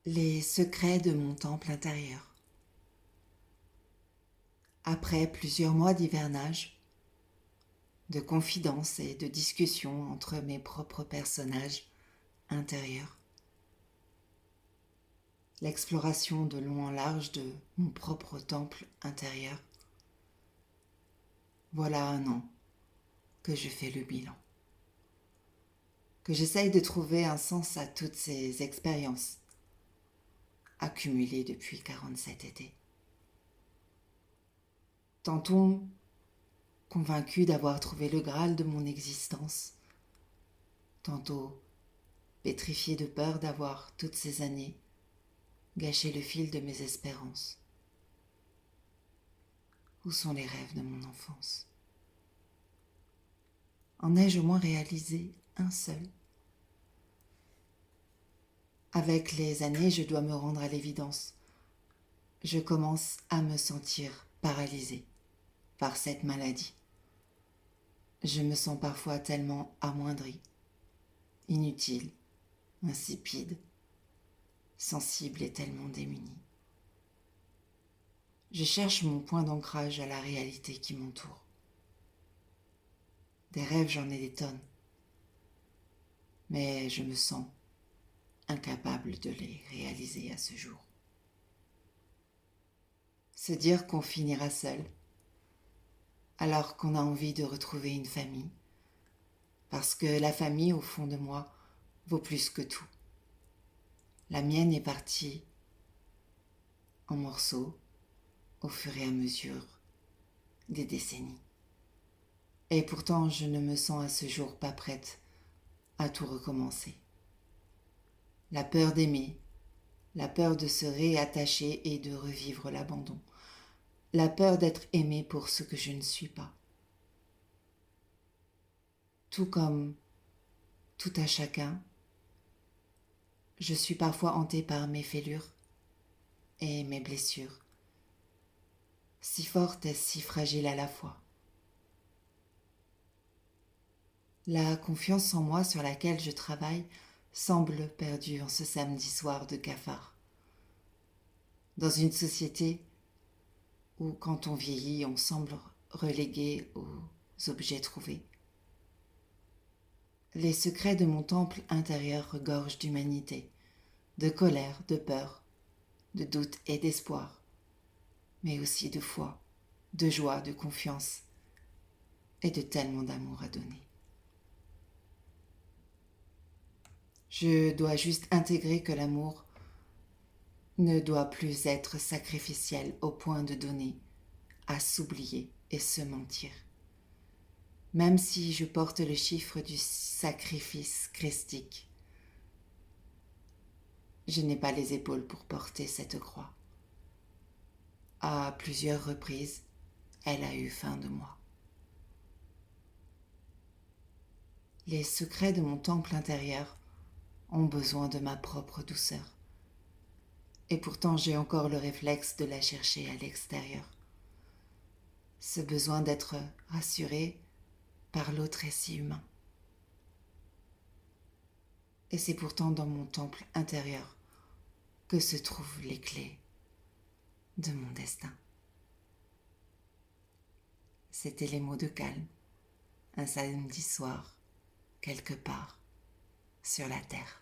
Les secrets de mon temple intérieur. Après plusieurs mois d'hivernage, de confidences et de discussions entre mes propres personnages intérieurs, l'exploration de long en large de mon propre temple intérieur, voilà un an que je fais le bilan, que j'essaye de trouver un sens à toutes ces expériences accumulées depuis 47 étés. Tantôt convaincu d'avoir trouvé le Graal de mon existence, tantôt pétrifié de peur d'avoir, toutes ces années, gâché le fil de mes espérances. Où sont les rêves de mon enfance? En ai-je au moins réalisé un seul? Avec les années, je dois me rendre à l'évidence. Je commence à me sentir paralysée par cette maladie. Je me sens parfois tellement amoindrie, inutile, insipide, sensible et tellement démunie. Je cherche mon point d'ancrage à la réalité qui m'entoure. Des rêves, j'en ai des tonnes, mais je me sens incapable de les réaliser à ce jour. Se dire qu'on finira seul, alors qu'on a envie de retrouver une famille, parce que la famille, au fond de moi, vaut plus que tout. La mienne est partie en morceaux au fur et à mesure des décennies. Et pourtant, je ne me sens à ce jour pas prête à tout recommencer. La peur d'aimer, la peur de se réattacher et de revivre l'abandon, la peur d'être aimée pour ce que je ne suis pas. Tout comme tout à chacun, je suis parfois hantée par mes fêlures et mes blessures, si fortes et si fragiles à la fois. La confiance en moi sur laquelle je travaille semble perdue en ce samedi soir de cafard. Dans une société où, quand on vieillit, on semble relégué aux objets trouvés. Les secrets de mon temple intérieur regorgent d'humanité, de colère, de peur, de doute et d'espoir, mais aussi de foi, de joie, de confiance et de tellement d'amour à donner. Je dois juste intégrer que l'amour ne doit plus être sacrificiel au point de donner à s'oublier et se mentir. Même si je porte le chiffre du sacrifice christique, je n'ai pas les épaules pour porter cette croix. À plusieurs reprises, elle a eu faim de moi. Les secrets de mon temple intérieur ont besoin de ma propre douceur. Et pourtant, j'ai encore le réflexe de la chercher à l'extérieur. Ce besoin d'être rassuré par l'autre est si humain. Et c'est pourtant dans mon temple intérieur que se trouvent les clés de mon destin. C'était les mots de calme, un samedi soir, quelque part sur la terre.